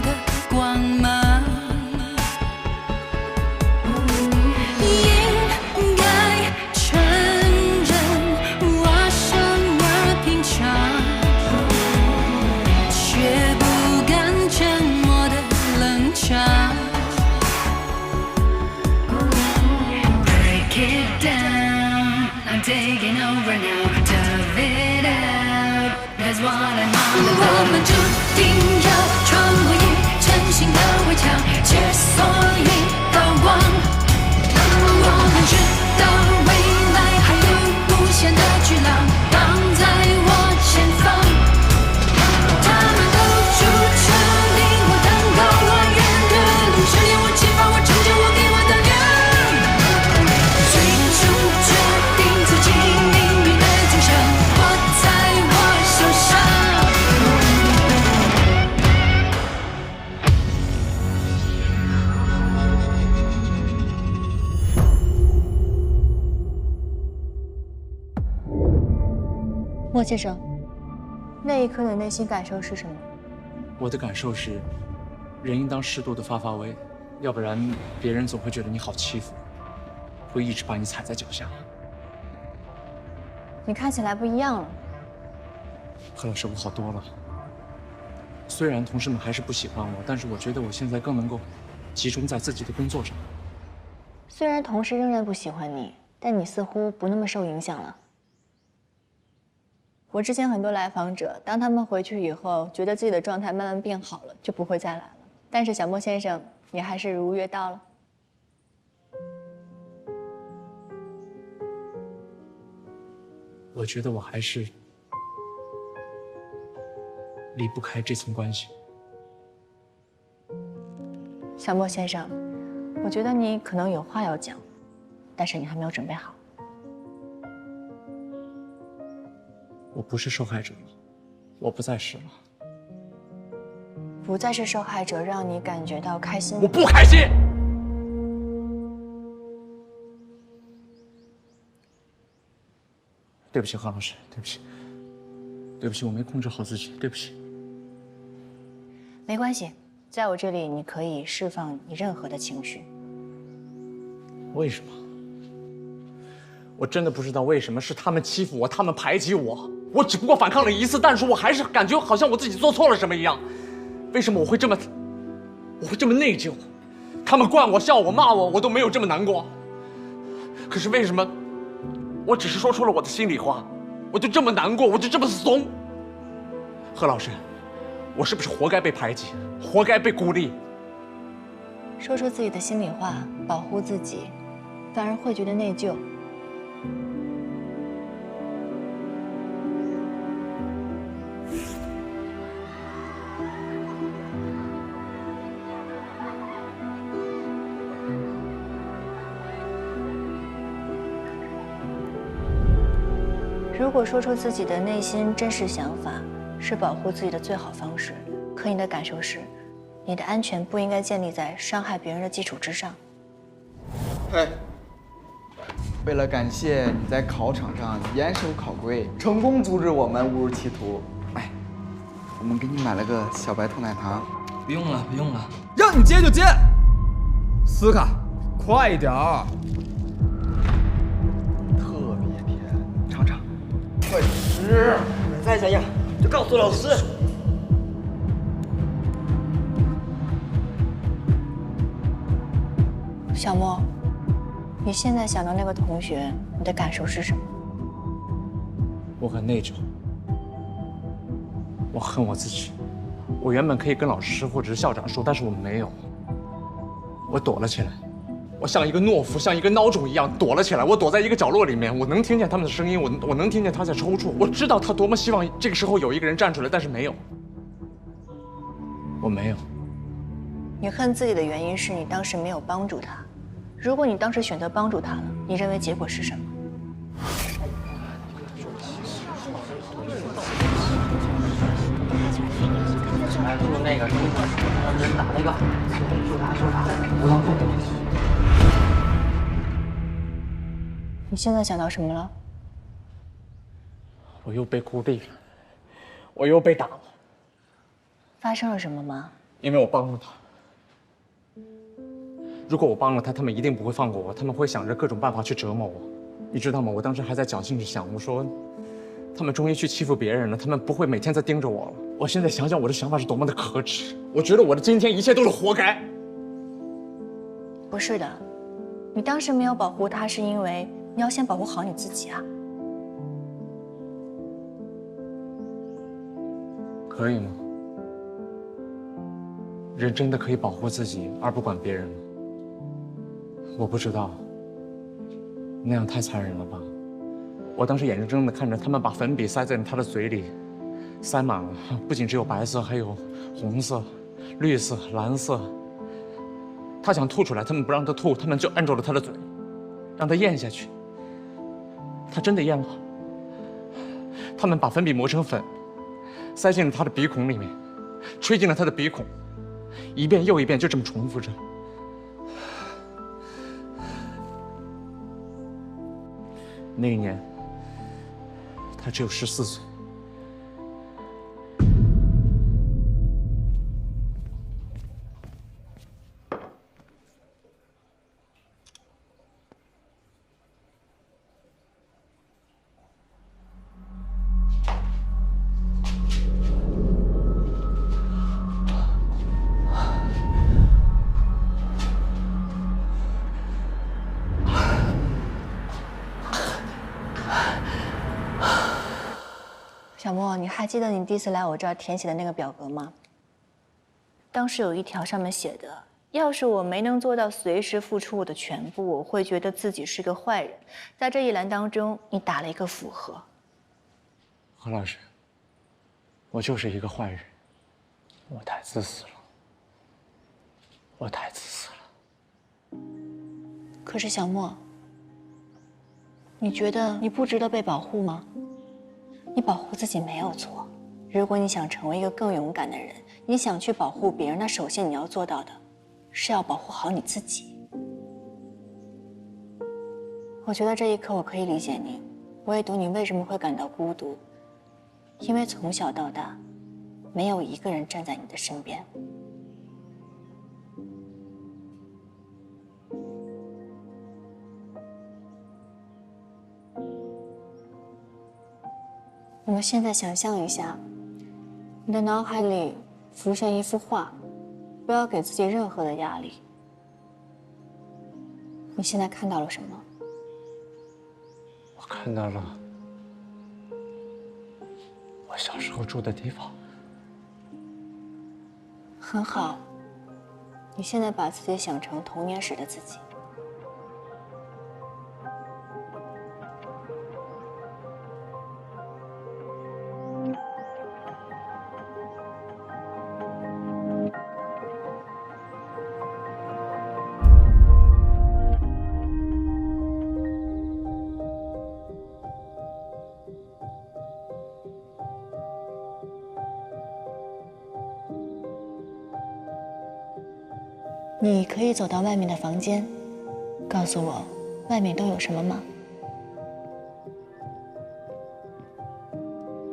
的光芒。应该承认我生而平常，却不敢沉默的冷场。Break it down, I'm taking over now. Tough it out, that's what I'm all about. 我们注定要穿过一层新的围墙，借所以高光。我们知道未来还有无限的巨浪挡在我前方，他们都筑成令我登高望远的路，试炼我启发我成就我给我的量，最终决定自己命运的走向，握在我手上。莫先生，那一刻的内心感受是什么？我的感受是，人应当适度的发发威，要不然别人总会觉得你好欺负，会一直把你踩在脚下。你看起来不一样了。何老师，我好多了。虽然同事们还是不喜欢我，但是我觉得我现在更能够集中在自己的工作上。虽然同事仍然不喜欢你，但你似乎不那么受影响了。我之前很多来访者，当他们回去以后，觉得自己的状态慢慢变好了，就不会再来了。但是小莫先生，你还是如约到了。我觉得我还是离不开这层关系。小莫先生，我觉得你可能有话要讲，但是你还没有准备好。我不是受害者了，我不再是了。不再是受害者，让你感觉到开心。我不开心。对不起，何老师，对不起，对不起，我没控制好自己，对不起。没关系，在我这里你可以释放你任何的情绪。为什么？我真的不知道为什么是他们欺负我，他们排挤我。我只不过反抗了一次，但是我还是感觉好像我自己做错了什么一样。为什么我会这么内疚？他们惯我、笑我、骂我，我都没有这么难过。可是为什么我只是说出了我的心里话，我就这么难过，我就这么怂？何老师，我是不是活该被排挤，活该被孤立？说出自己的心里话，保护自己，反而会觉得内疚。如果说出自己的内心真实想法是保护自己的最好方式，可你的感受是，你的安全不应该建立在伤害别人的基础之上。嘿，为了感谢你在考场上严守考规，成功阻止我们误入歧途，哎，我们给你买了个小白兔奶糖。不用了，不用了。让你接就接，斯卡，快一点儿！特别甜，尝尝。快吃！再想想就告诉老师。小莫，你现在想到那个同学，你的感受是什么？我很内疚，我恨我自己。我原本可以跟老师或者是校长说，但是我没有，我躲了起来。我像一个懦夫，像一个孬种一样躲了起来。我躲在一个角落里面，我能听见他们的声音，我能听见他在抽搐。我知道他多么希望这个时候有一个人站出来，但是没有，我没有。你恨自己的原因是你当时没有帮助他。如果你当时选择帮助他了，你认为结果是什么？来，就是那个人打那个，说啥，不浪费。你现在想到什么了？我又被孤立了，我又被打了。发生了什么吗？因为我帮了他。如果我帮了他，他们一定不会放过我，他们会想着各种办法去折磨我，你知道吗？我当时还在侥幸着想，我说，他们终于去欺负别人了，他们不会每天在盯着我了。我现在想想，我的想法是多么的可耻，我觉得我的今天一切都是活该。不是的，你当时没有保护他，是因为你要先保护好你自己啊。可以吗？人真的可以保护自己而不管别人吗？我不知道，那样太残忍了吧？我当时眼睁睁地看着他们把粉笔塞在他的嘴里，塞满了，不仅只有白色，还有红色、绿色、蓝色。他想吐出来，他们不让他吐，他们就按住了他的嘴，让他咽下去。他真的咽了。他们把粉笔磨成粉，塞进了他的鼻孔里面，吹进了他的鼻孔，一遍又一遍，就这么重复着。那一年，他只有14岁。小莫，你还记得你第一次来我这儿填写的那个表格吗？当时有一条上面写的，要是我没能做到随时付出我的全部，我会觉得自己是个坏人。在这一栏当中，你打了一个符合。何老师，我就是一个坏人，我太自私了，我太自私了。可是小莫，你觉得你不值得被保护吗？你保护自己没有错，如果你想成为一个更勇敢的人，你想去保护别人，那首先你要做到的是要保护好你自己。我觉得这一刻我可以理解你，我也懂你为什么会感到孤独，因为从小到大，没有一个人站在你的身边。我们现在想象一下，你的脑海里浮现一幅画，不要给自己任何的压力。你现在看到了什么？我看到了我小时候住的地方。很好，你现在把自己想成童年时的自己。你可以走到外面的房间，告诉我外面都有什么吗？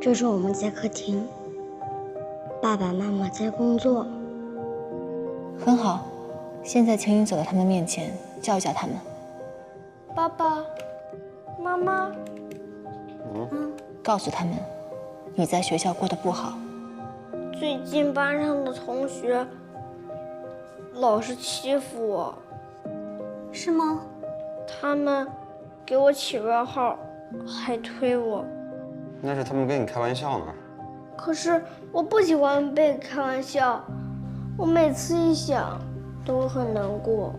这是我们在客厅，爸爸妈妈在工作。很好，现在请你走到他们面前，叫一叫他们。爸爸妈妈，告诉他们，你在学校过得不好。最近班上的同学老是欺负我。是吗？他们给我起外号，还推我。那是他们跟你开玩笑呢。可是我不喜欢被开玩笑，我每次一想都很难过。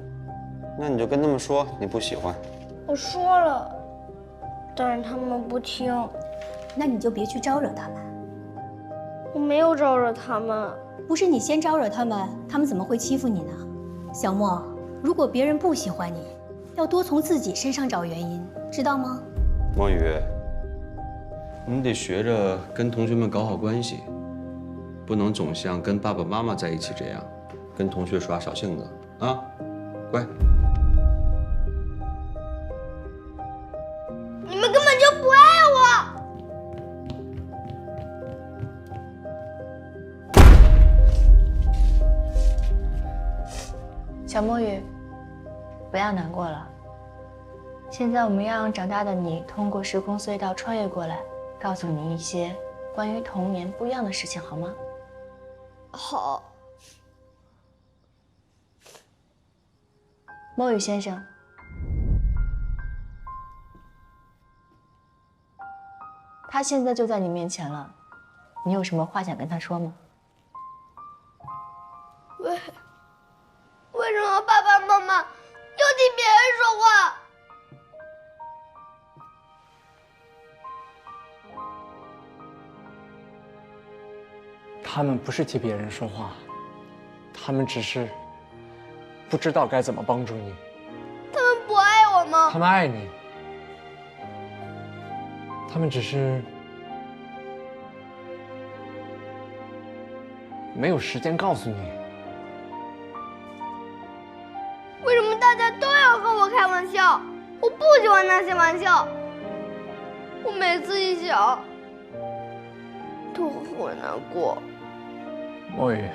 那你就跟他们说你不喜欢。我说了，但是他们不听。那你就别去招惹他们。我没有招惹他们。不是你先招惹他们，他们怎么会欺负你呢？小莫，如果别人不喜欢你，要多从自己身上找原因，知道吗？莫雨，你得学着跟同学们搞好关系，不能总像跟爸爸妈妈在一起这样，跟同学耍小性子啊，乖。你们根本就不爱我。小墨雨，不要难过了。现在我们要让长大的你通过时空隧道穿越过来，告诉你一些关于童年不一样的事情，好吗？好。墨雨先生，他现在就在你面前了，你有什么话想跟他说吗？为什么爸爸妈妈要替别人说话？他们不是替别人说话，他们只是不知道该怎么帮助你。他们不爱我吗？他们爱你，他们只是没有时间告诉你。为什么大家都要和我开玩笑？我不喜欢那些玩笑。我每次一想，都会难过。墨雨，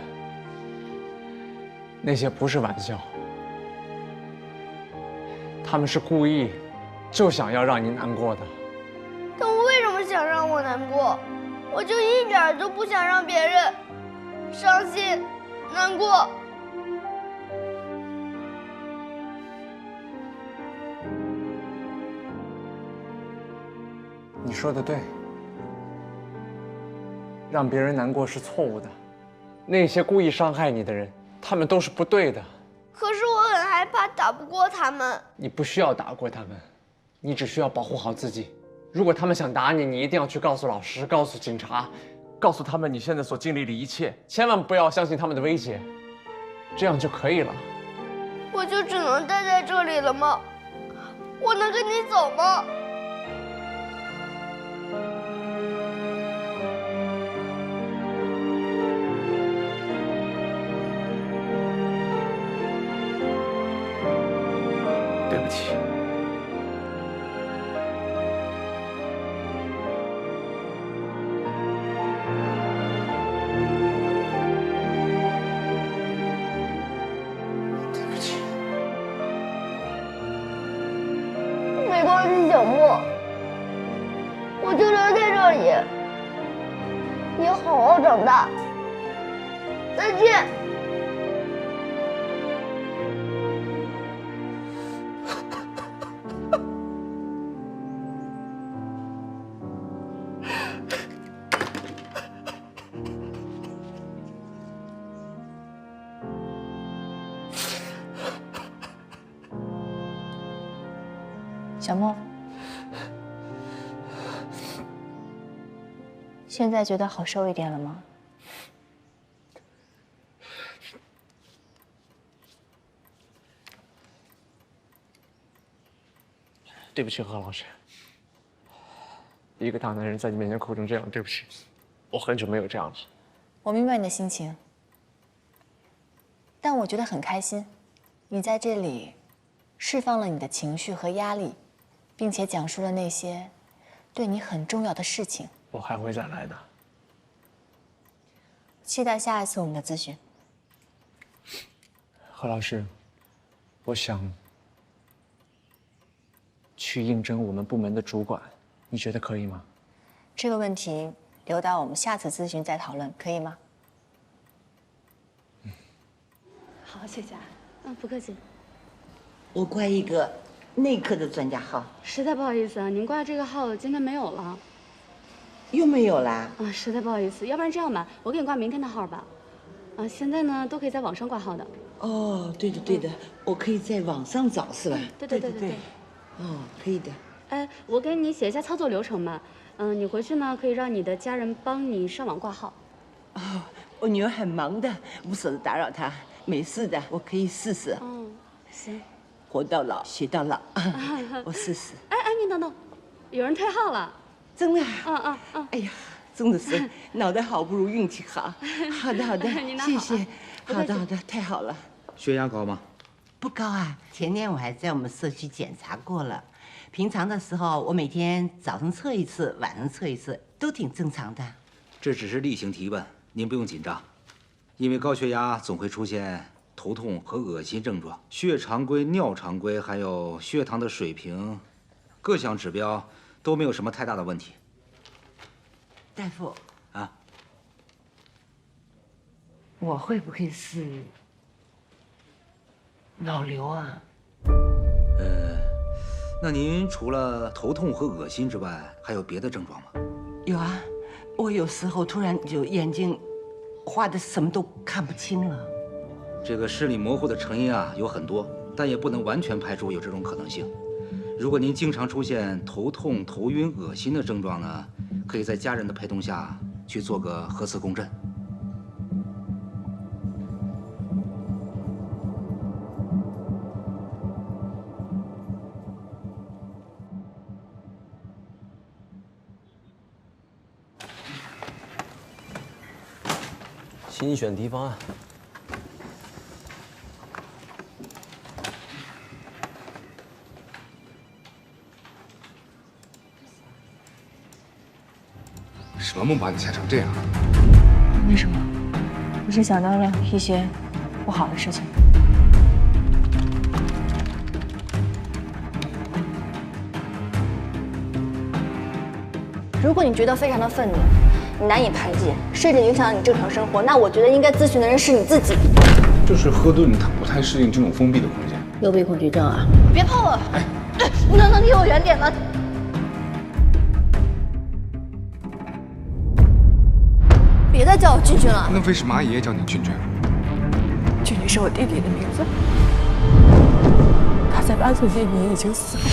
那些不是玩笑，他们是故意，就想要让你难过的。他们为什么想让我难过？我就一点儿都不想让别人伤心、难过。你说的对，让别人难过是错误的，那些故意伤害你的人，他们都是不对的。可是我很害怕打不过他们。你不需要打过他们，你只需要保护好自己。如果他们想打你，你一定要去告诉老师，告诉警察，告诉他们你现在所经历的一切，千万不要相信他们的威胁，这样就可以了。我就只能待在这里了吗？我能跟你走吗？对不起。对不起。没关系，小莫，我就留在这里。你好好长大。再见。小莫，现在觉得好受一点了吗？对不起，何老师。一个大男人在你面前哭成这样，对不起，我很久没有这样了。我明白你的心情，但我觉得很开心，你在这里释放了你的情绪和压力，并且讲述了那些对你很重要的事情。我还会再来的。期待下一次我们的咨询。何老师，我想去应征我们部门的主管，你觉得可以吗？这个问题留到我们下次咨询再讨论，可以吗？好，谢谢啊。不客气。我挂一个内科的专家号。实在不好意思啊，您挂这个号今天没有了。又没有啦？实在不好意思，要不然这样吧，我给你挂明天的号吧。现在呢都可以在网上挂号的。哦，对的对的，我可以在网上找是吧？对。哦，可以的。哎，我给你写一下操作流程吧。你回去呢可以让你的家人帮你上网挂号。哦，我女儿很忙的，不舍得打扰她。没事的，我可以试试。行。活到老，学到老，我试试。哎，你等等，有人退号了。真的？哎呀，真的是脑袋好不如运气好。好的，谢谢。好的，太好了。血压高吗？不高啊，前天我还在我们社区检查过了。平常的时候，我每天早上测一次，晚上测一次，都挺正常的。这只是例行提问，您不用紧张，因为高血压总会出现头痛和恶心症状，血常规、尿常规，还有血糖的水平，各项指标都没有什么太大的问题。大夫啊，我会不会是脑瘤啊？那您除了头痛和恶心之外，还有别的症状吗？有啊，我有时候突然就眼睛花的什么都看不清了。这个视力模糊的成因啊有很多，但也不能完全排除有这种可能性。如果您经常出现头痛、头晕、恶心的症状呢，可以在家人的陪同下去做个核磁共振。新选题方案。什么梦把你吓成这样？为什么？我是想到了一些不好的事情。如果你觉得非常的愤怒，你难以排解，甚至影响你正常生活，那我觉得应该咨询的人是你自己。就是赫顿他不太适应这种封闭的空间。幽闭恐惧症啊！别碰我！你能离我远点吗？别再叫我俊俊了。那为什么阿爷叫你俊俊？俊俊是我弟弟的名字，他在8岁那年已经死了。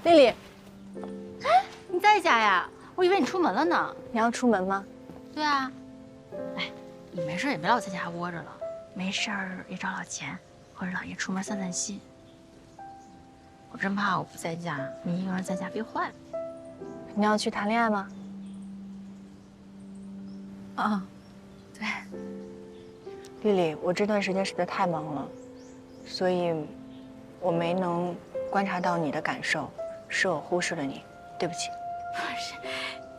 丽丽，哎，你在家呀？我以为你出门了呢。你要出门吗？对啊。哎，你没事也别老在家窝着了，没事儿也找老钱或者老爷出门散散心。我真怕我不在家，你一个人在家憋坏了。你要去谈恋爱吗？啊，对。丽丽，我这段时间实在太忙了，所以我没能观察到你的感受。是我忽视了你，对不起。不是，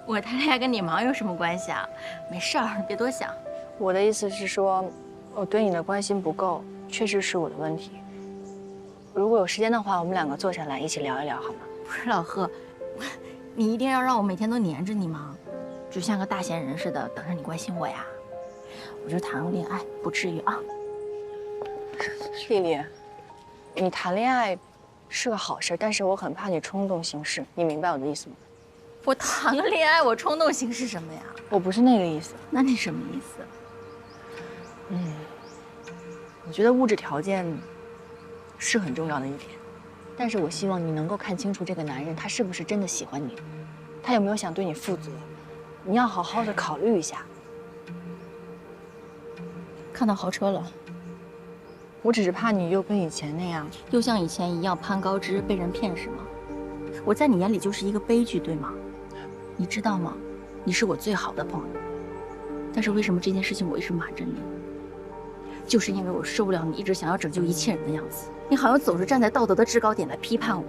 我谈恋爱跟你忙有什么关系啊？没事儿，别多想。我的意思是说，我对你的关心不够，确实是我的问题。如果有时间的话，我们两个坐下来一起聊一聊，好吗？不是老贺，你一定要让我每天都黏着你吗？就像个大闲人似的，等着你关心我呀？我就谈个恋爱，不至于啊。丽丽，你谈恋爱是个好事，但是我很怕你冲动行事，你明白我的意思吗？我谈个恋爱，我冲动行事什么呀？我不是那个意思。那你什么意思？我觉得物质条件是很重要的一点，但是我希望你能够看清楚这个男人他是不是真的喜欢你，他有没有想对你负责，你要好好的考虑一下。看到豪车了。我只是怕你又跟以前那样，又像以前一样攀高枝被人骗是吗？我在你眼里就是一个悲剧，对吗？你知道吗？你是我最好的朋友，但是为什么这件事情我一直瞒着你？就是因为我受不了你一直想要拯救一切人的样子。你好像总是站在道德的制高点来批判我，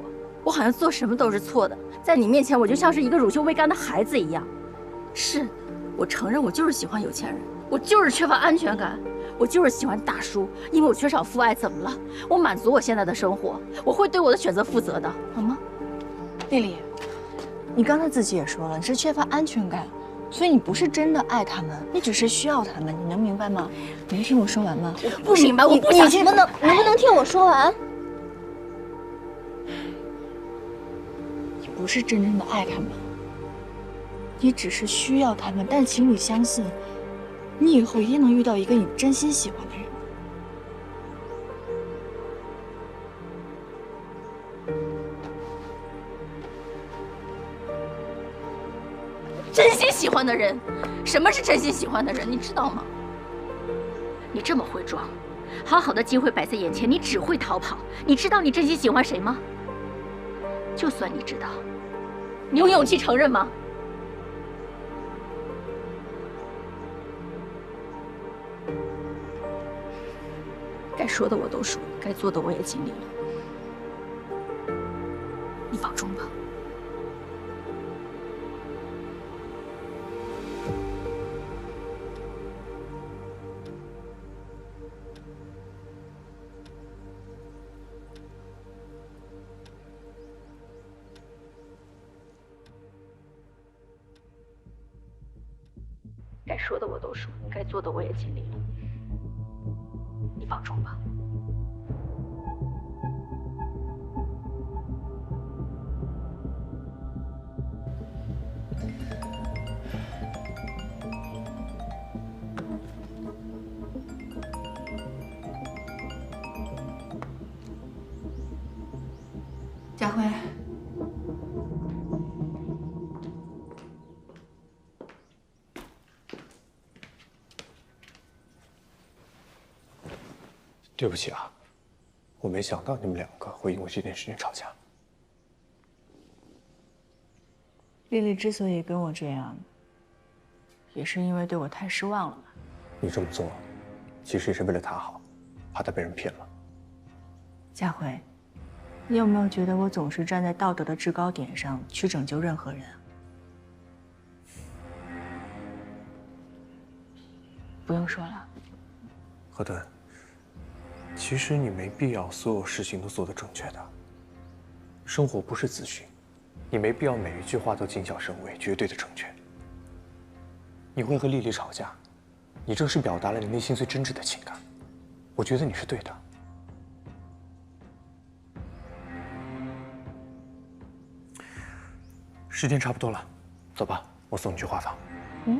我好像做什么都是错的，在你面前我就像是一个乳臭未干的孩子一样。是，我承认我就是喜欢有钱人，我就是缺乏安全感，我就是喜欢大叔，因为我缺少父爱。怎么了？我满足我现在的生活，我会对我的选择负责的，好吗？丽丽，你刚才自己也说了，你是缺乏安全感，所以你不是真的爱他们，你只是需要他们，你能明白吗？你能听我说完吗？我不明白，我不想听。能不能听我说完？你不是真正的爱他们，你只是需要他们，但请你相信，你以后一定能遇到一个你真心喜欢的人。真心喜欢的人，什么是真心喜欢的人？你知道吗？你这么会装，好好的机会摆在眼前，你只会逃跑。你知道你真心喜欢谁吗？就算你知道，你有勇气承认吗？该说的我都说，该做的我也尽力了。你保重吧。该说的我都说，该做的我也尽力了。你保重吧。佳慧。对不起啊，我没想到你们两个会因为这件事情吵架。丽丽之所以跟我这样，也是因为对我太失望了吧？你这么做，其实也是为了她好，怕她被人骗了。佳慧，你有没有觉得我总是站在道德的制高点上去拯救任何人啊？不用说了。何顿。其实你没必要所有事情都做得正确的。生活不是资讯，你没必要每一句话都谨小慎微、绝对的正确。你会和丽丽吵架，你正是表达了你内心最真挚的情感，我觉得你是对的。时间差不多了，走吧，我送你去画坊。嗯，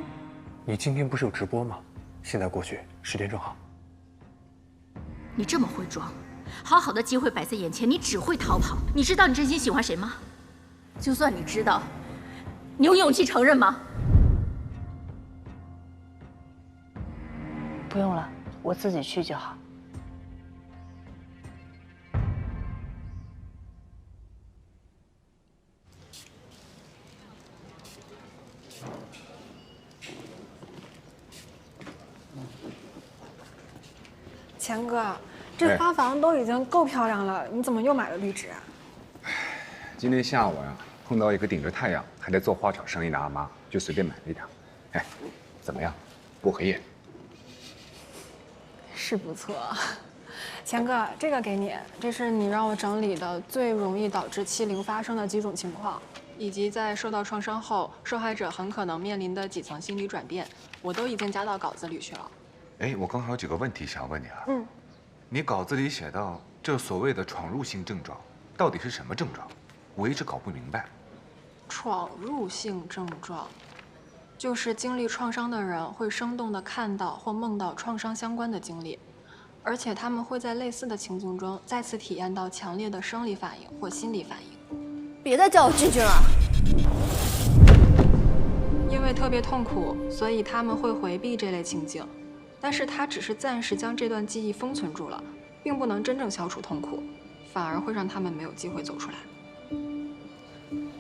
你今天不是有直播吗？现在过去，时间正好。你这么会装，好好的机会摆在眼前，你只会逃跑。你知道你真心喜欢谁吗？就算你知道，你有勇气承认吗？不用了，我自己去就好。钱哥，这花房都已经够漂亮了，你怎么又买了绿植啊？今天下午呀，碰到一个顶着太阳还在做花场生意的阿妈，就随便买了一条。哎，怎么样？薄荷叶？是不错。钱哥，这个给你，这是你让我整理的最容易导致欺凌发生的几种情况，以及在受到创伤后，受害者很可能面临的几层心理转变，我都已经加到稿子里去了。哎，我刚好有几个问题想问你啊。你稿子里写到这所谓的闯入性症状，到底是什么症状？我一直搞不明白。闯入性症状，就是经历创伤的人会生动地看到或梦到创伤相关的经历，而且他们会在类似的情境中再次体验到强烈的生理反应或心理反应。别再叫我俊俊了。因为特别痛苦，所以他们会回避这类情境。但是它只是暂时将这段记忆封存住了，并不能真正消除痛苦，反而会让他们没有机会走出来。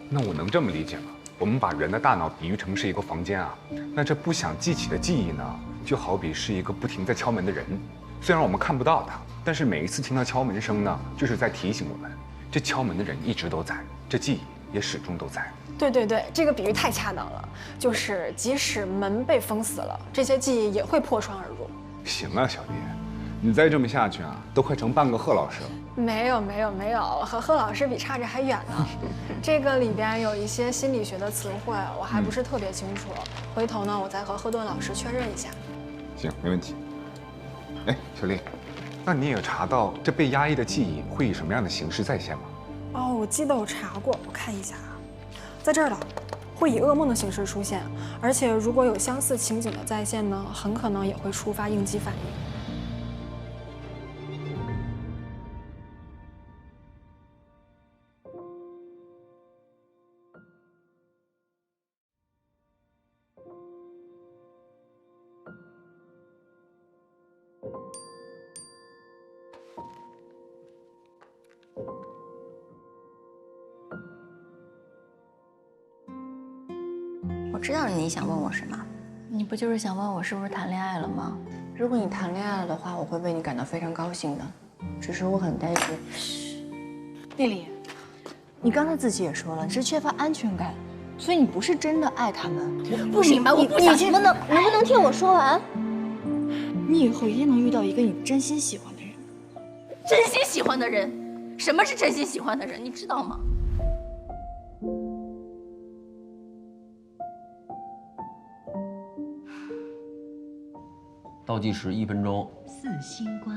那我能这么理解吗？我们把人的大脑比喻成是一个房间啊，那这不想记起的记忆呢，就好比是一个不停在敲门的人。虽然我们看不到他，但是每一次听到敲门声呢，就是在提醒我们，这敲门的人一直都在，这记忆也始终都在。对对对，这个比喻太恰当了。就是即使门被封死了，这些记忆也会破窗而入。行了，小丽，你再这么下去啊，都快成半个贺老师了。没有，和贺老师比差着还远呢。这个里边有一些心理学的词汇，我还不是特别清楚。回头呢，我再和贺顿老师确认一下。行，没问题。哎，小丽，那你也查到这被压抑的记忆会以什么样的形式再现吗？哦，我记得我查过，我看一下啊，在这儿了，会以噩梦的形式出现，而且如果有相似情景的再现呢，很可能也会触发应激反应。我知道你想问我什么，你不就是想问我是不是谈恋爱了吗？如果你谈恋爱了的话，我会为你感到非常高兴的。只是我很担心。丽丽，你刚才自己也说了，你是缺乏安全感，所以你不是真的爱他们。我不明白，我不想听。能不能听我说完？你以后一定能遇到一个你真心喜欢的人。真心喜欢的人？什么是真心喜欢的人？你知道吗？倒计时1分钟。似星光，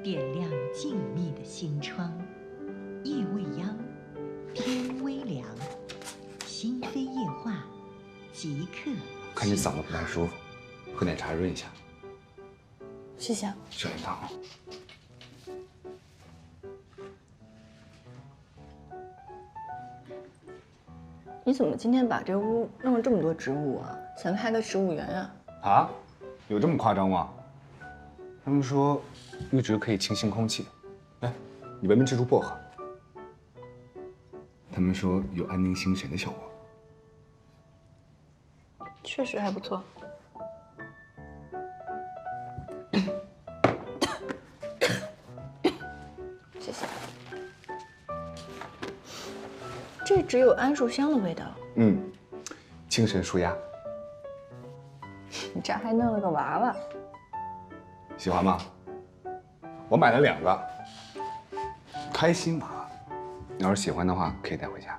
点亮静谧的心窗。夜未央，天微凉，心扉夜话，即刻。看你嗓子不太舒服，喝点茶润一下。谢谢。小铃铛。你怎么今天把这屋弄了这么多植物啊？想开个植物园啊？啊？有这么夸张吗？他们说，绿植可以清新空气。来，你闻闻这株薄荷。他们说有安宁心神的效果。确实还不错。谢谢。这只有桉树香的味道。清神舒压。你这还弄了个娃娃，喜欢吗？我买了2个，开心娃娃。你要是喜欢的话，可以带回家。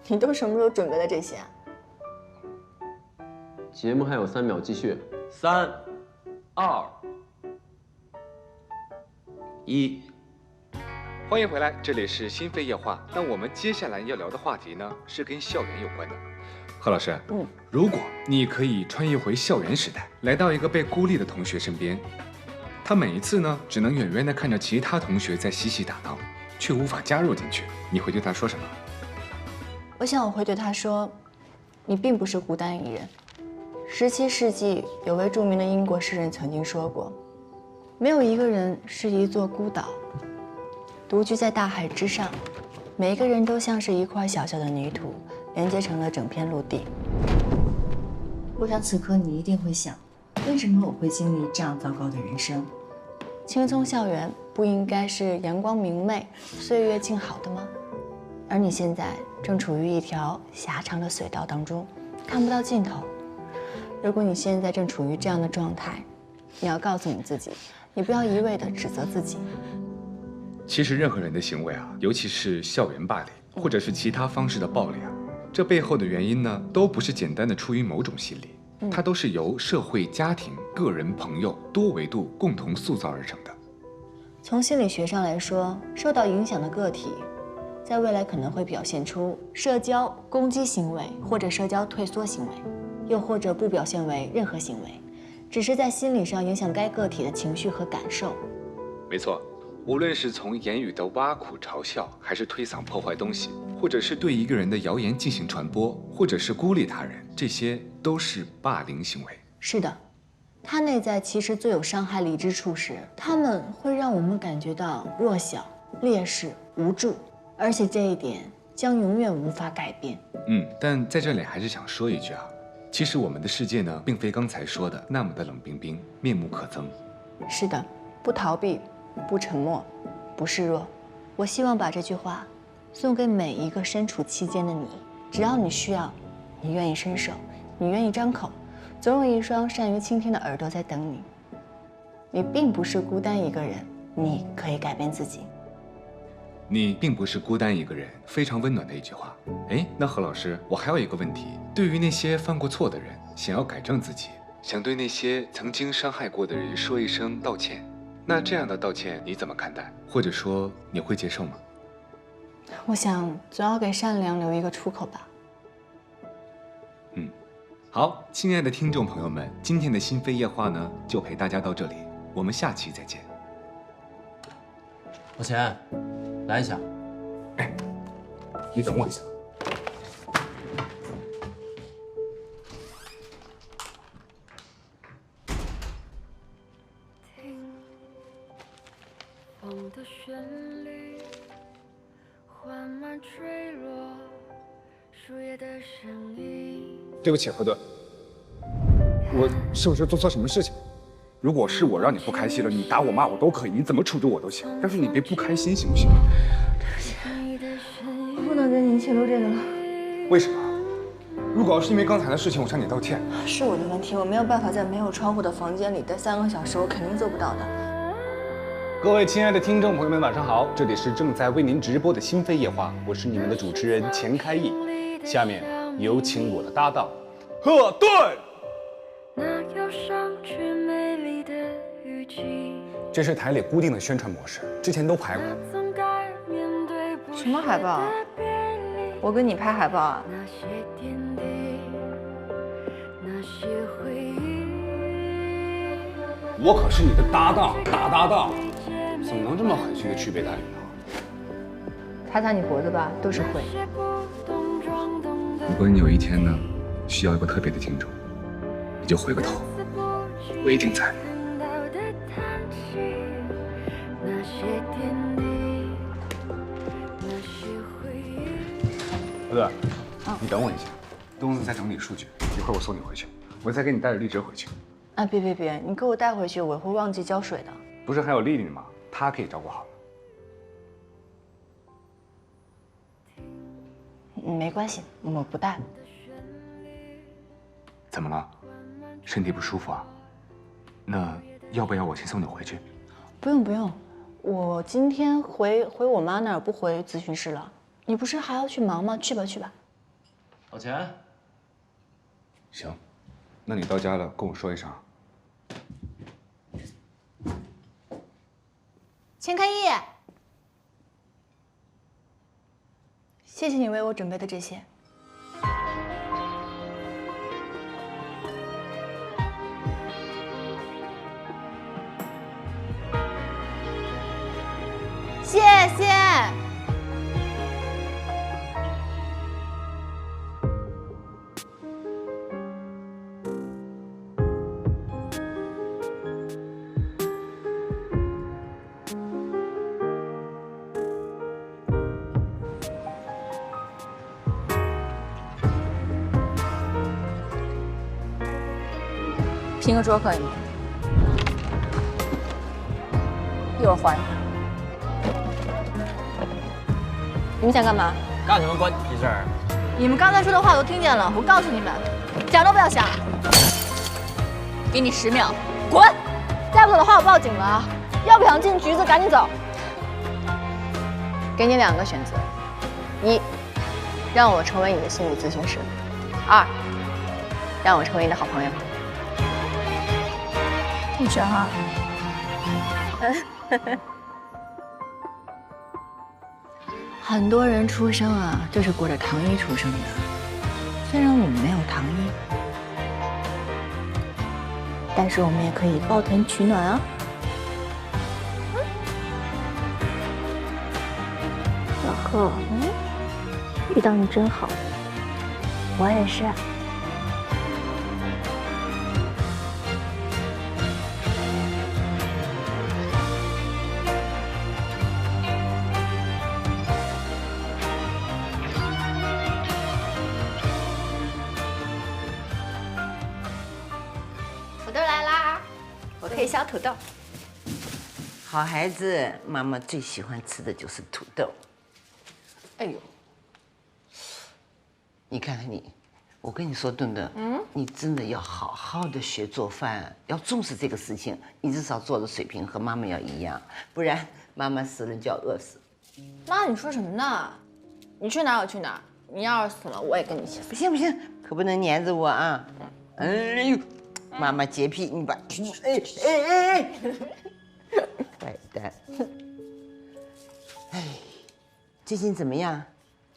你都什么时候准备的这些啊？节目还有3秒，继续。3、2、1。欢迎回来，这里是心扉夜话。那我们接下来要聊的话题呢，是跟校园有关的。贺老师，如果你可以穿越回校园时代，来到一个被孤立的同学身边，他每一次呢，只能远远地看着其他同学在嬉戏打闹，却无法加入进去，你会对他说什么？我想我会对他说，你并不是孤单一人。17世纪有位著名的英国诗人曾经说过，没有一个人是一座孤岛，独居在大海之上，每一个人都像是一块小小的泥土，连接成了整片陆地。我想此刻你一定会想，为什么我会经历这样糟糕的人生？青葱校园不应该是阳光明媚、岁月静好的吗？而你现在正处于一条狭长的隧道当中，看不到尽头。如果你现在正处于这样的状态，你要告诉你自己，你不要一味地指责自己。其实任何人的行为啊，尤其是校园霸凌，或者是其他方式的暴力啊，这背后的原因呢，都不是简单的出于某种心理，它都是由社会、家庭、个人、朋友多维度共同塑造而成的。从心理学上来说，受到影响的个体，在未来可能会表现出社交攻击行为，或者社交退缩行为，又或者不表现为任何行为，只是在心理上影响该个体的情绪和感受。没错。无论是从言语的挖苦、嘲笑，还是推搡、破坏东西，或者是对一个人的谣言进行传播，或者是孤立他人，这些都是霸凌行为。是的，它内在其实最有伤害力之处是，它们会让我们感觉到弱小、劣势、无助，而且这一点将永远无法改变。但在这里还是想说一句啊，其实我们的世界呢，并非刚才说的那么的冷冰冰、面目可憎。是的，不逃避。不沉默，不示弱。我希望把这句话送给每一个身处其间的你，只要你需要，你愿意伸手，你愿意张口，总有一双善于倾听的耳朵在等你。你并不是孤单一个人，你可以改变自己。你并不是孤单一个人，非常温暖的一句话。哎，那何老师，我还有一个问题，对于那些犯过错的人，想要改正自己，想对那些曾经伤害过的人说一声道歉，那这样的道歉你怎么看待？或者说你会接受吗？我想总要给善良留一个出口吧。好，亲爱的听众朋友们，今天的心扉夜话呢，就陪大家到这里，我们下期再见。老钱，来一下。哎，你等我一下。风的旋律缓慢坠落，树叶的声音。对不起，何顿，我是不是做错什么事情？如果是我让你不开心了，你打我骂我都可以，你怎么处置我都行，但是你别不开心行不行？我不能跟你一起录这个了。为什么？如果要是因为刚才的事情，我向你道歉。是我的问题，我没有办法在没有窗户的房间里待3个小时，我肯定做不到的。各位亲爱的听众朋友们，晚上好，这里是正在为您直播的心扉夜话，我是你们的主持人钱开义。下面有请我的搭档贺顿。那忧伤却美丽的语气，这是台里固定的宣传模式，之前都拍过。总该面对不什么海报啊？我跟你拍海报啊？那些点滴，那些回忆。我可是你的搭档，大搭档，怎么能这么狠心的区别待遇呢？擦擦你脖子吧，都是灰。如果你有一天呢，需要一个特别的听众，你就回个头，我一定在。何顿，你等我一下，东子在整理数据，一会儿我送你回去，我再给你带着丽哲回去。啊，别，你给我带回去，我会忘记浇水的。不是还有丽丽吗？她可以照顾好的。没关系，我不带。怎么了？身体不舒服啊？那要不要我先送你回去？不用，我今天回我妈那儿，不回咨询室了。你不是还要去忙吗？去吧。老钱，行，那你到家了跟我说一声。钱开义，谢谢你为我准备的这些。谢谢。拼个桌可以吗？一会儿还。你们想干嘛？干什么关你屁事儿？你们刚才说的话我都听见了，我告诉你们，想都不要想。给你10秒，滚！再不走的话，我报警了啊！要不想进局子，赶紧走。给你2个选择：一，让我成为你的心理咨询师；二，让我成为你的好朋友。你选哈。很多人出生啊，就是裹着糖衣出生的。虽然我们没有糖衣，但是我们也可以抱团取暖啊。小贺，遇到你真好，我也是。土豆来啦！我可以削土豆。好孩子，妈妈最喜欢吃的就是土豆。哎呦，你看看你，我跟你说，顿顿，你真的要好好的学做饭，要重视这个事情。你至少做的水平和妈妈要一样，不然妈妈死了就要饿死。妈，你说什么呢？你去哪儿我去哪儿，你要是死了我也跟你一起死。不行不行，可不能黏着我啊！哎呦，妈妈洁癖，你把，哎，坏蛋！哎，最近怎么样？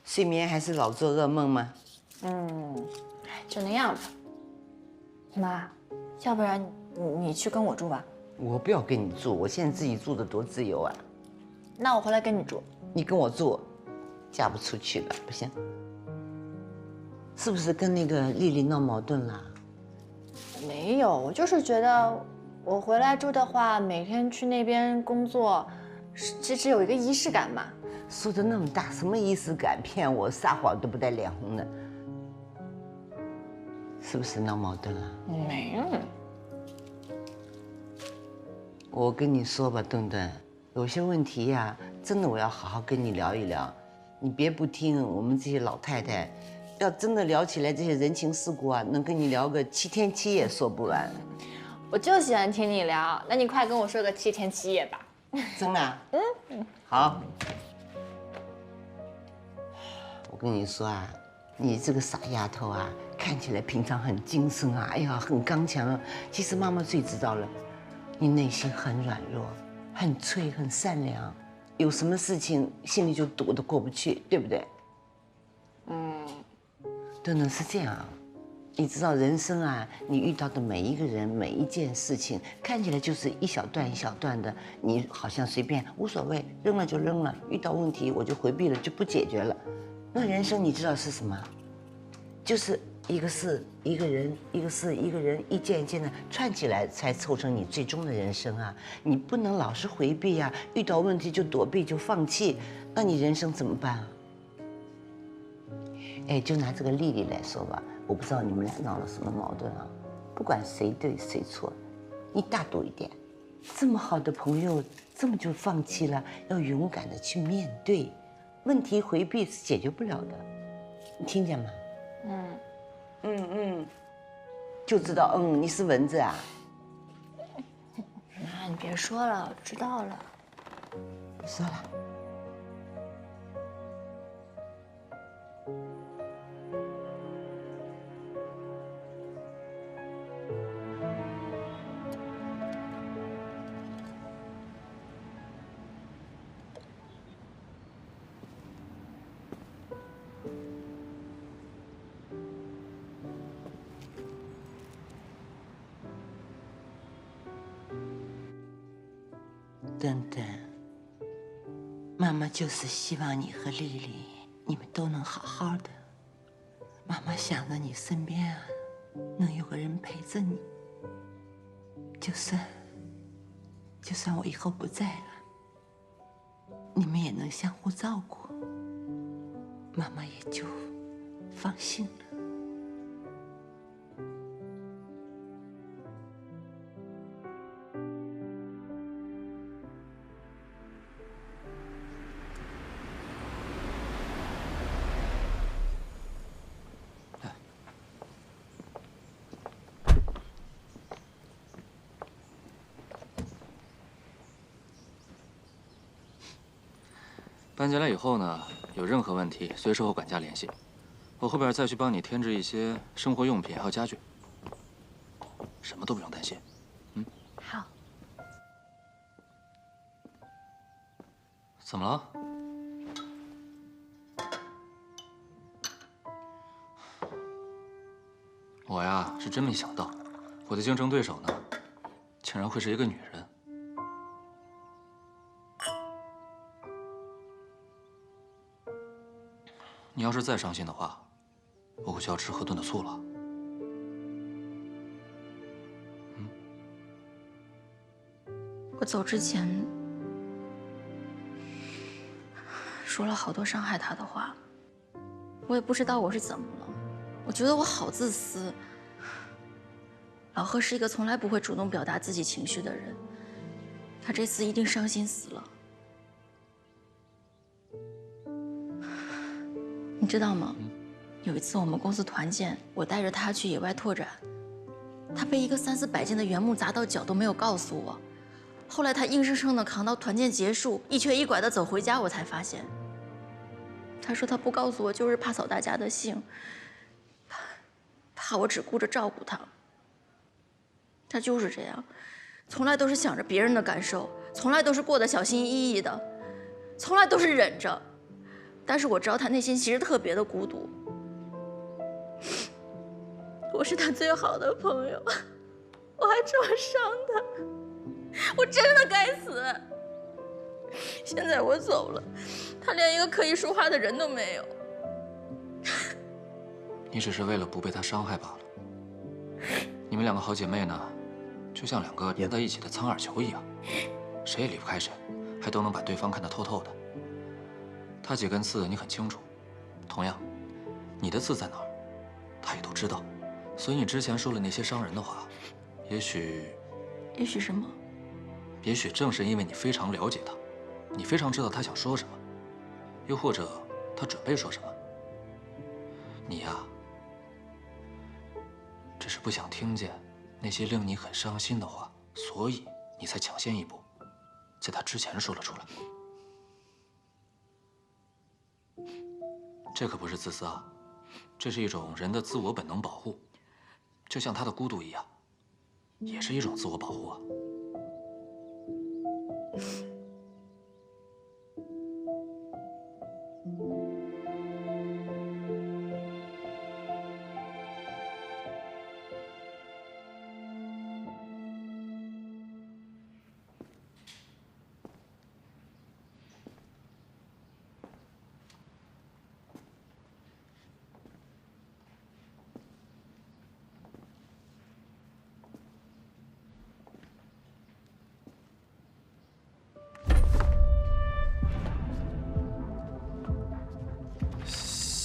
睡眠还是老做噩梦吗？就那样吧。妈，要不然你去跟我住吧。我不要跟你住，我现在自己住的多自由啊！那我回来跟你住。你跟我住，嫁不出去了，不行。是不是跟那个丽丽闹矛盾了？没有，我就是觉得我回来住的话，每天去那边工作，其实有一个仪式感嘛。说的那么大，什么仪式感？骗我，撒谎都不带脸红的，是不是闹矛盾了？没有。我跟你说吧，顿顿，有些问题呀，真的我要好好跟你聊一聊，你别不听。我们这些老太太，要真的聊起来这些人情世故啊，能跟你聊个7天7夜说不完。我就喜欢听你聊，那你快跟我说个7天7夜吧。真的啊？好。我跟你说啊，你这个傻丫头啊，看起来平常很精神啊，哎呀，很刚强啊。其实妈妈最知道了，你内心很软弱，很脆，很善良，有什么事情心里就堵得过不去，对不对？顿顿是这样，你知道人生啊，你遇到的每一个人、每一件事情，看起来就是一小段一小段的，你好像随便无所谓，扔了就扔了，遇到问题我就回避了，就不解决了。那人生你知道是什么？就是一个事一个人，一个事一个人，一件一件的串起来，才凑成你最终的人生啊！你不能老是回避啊，遇到问题就躲避就放弃，那你人生怎么办啊？哎，就拿这个丽丽来说吧，我不知道你们俩闹了什么矛盾啊，不管谁对谁错，你大度一点，这么好的朋友，这么就放弃了，要勇敢的去面对。问题回避是解决不了的，你听见吗？就知道你是蚊子啊。妈，你别说了，我知道了。不说了。顿顿，妈妈就是希望你和丽丽，你们都能好好的。妈妈想着你身边啊，能有个人陪着你，就算我以后不在了，你们也能相互照顾，妈妈也就放心了。搬进来以后呢，有任何问题随时和管家联系，我后边再去帮你添置一些生活用品还有家具，什么都不用担心。好。怎么了？我呀是真没想到，我的竞争对手呢，竟然会是一个女人。你要是再伤心的话，我可就要吃河顿的醋了。我走之前说了好多伤害他的话，我也不知道我是怎么了。我觉得我好自私。老贺是一个从来不会主动表达自己情绪的人，他这次一定伤心死了。你知道吗？有一次我们公司团建，我带着他去野外拓展，他被一个3、400斤的原木砸到脚都没有告诉我。后来他硬生生的扛到团建结束，一瘸一拐的走回家，我才发现。他说他不告诉我，就是怕扫大家的兴，怕我只顾着照顾他。他就是这样，从来都是想着别人的感受，从来都是过得小心翼翼的，从来都是忍着。但是我知道他内心其实特别的孤独。我是他最好的朋友，我还这么伤他，我真的该死。现在我走了，他连一个可以说话的人都没有。你只是为了不被他伤害罢了。你们2个好姐妹呢，就像2个连在一起的苍耳球一样，谁也离不开谁，还都能把对方看得透透的。他几根刺你很清楚，同样，你的刺在哪儿，他也都知道。所以你之前说了那些伤人的话，也许什么？也许正是因为你非常了解他，你非常知道他想说什么，又或者他准备说什么。你呀，只是不想听见那些令你很伤心的话，所以你才抢先一步，在他之前说了出来。这可不是自私啊，这是一种人的自我本能保护，就像他的孤独一样，也是一种自我保护啊。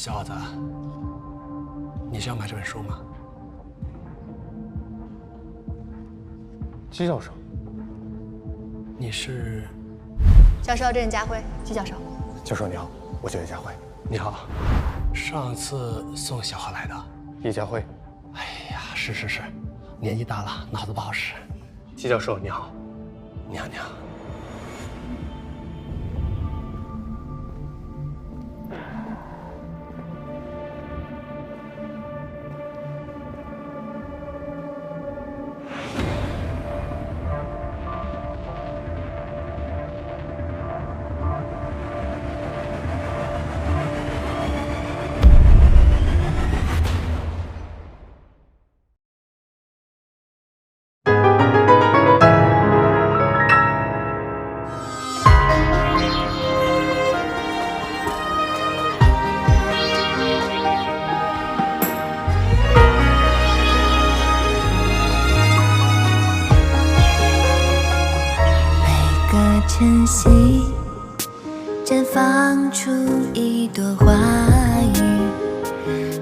小伙子，你是要买这本书吗？季教授，你是？教授，这是佳慧，季教授。教授你好，我叫叶佳慧。你好，上次送小何来的。叶佳慧。哎呀，是，年纪大了，脑子不好使。季教授你好。你好。晨曦绽放出一朵花语，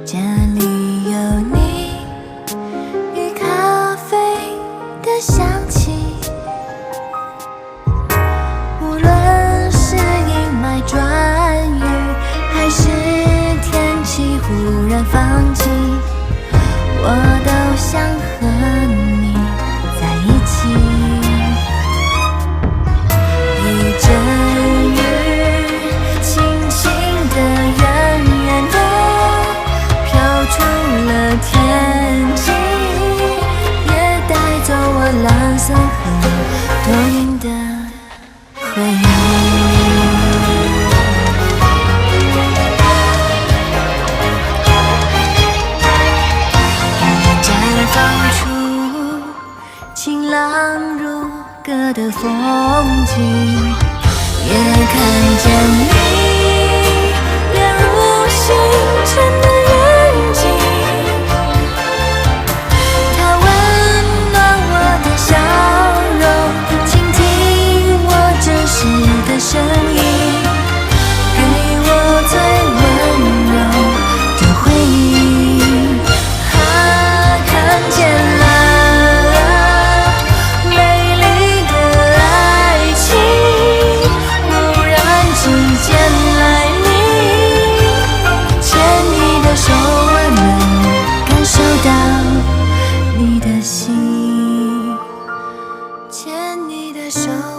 这里有你与咖啡的香气。无论是阴霾转雨，还是天气忽然放晴，我都想和你在一起。一阵雨，轻轻的，远远的，飘出了天际，也带走我蓝色和多云的回忆。雨绽放出晴朗如歌的风景。也看见你亮如星辰的眼睛，它温暖我的笑容，倾听我真实的声音，给我最温柔的回应。看见了美丽的爱情，之间手。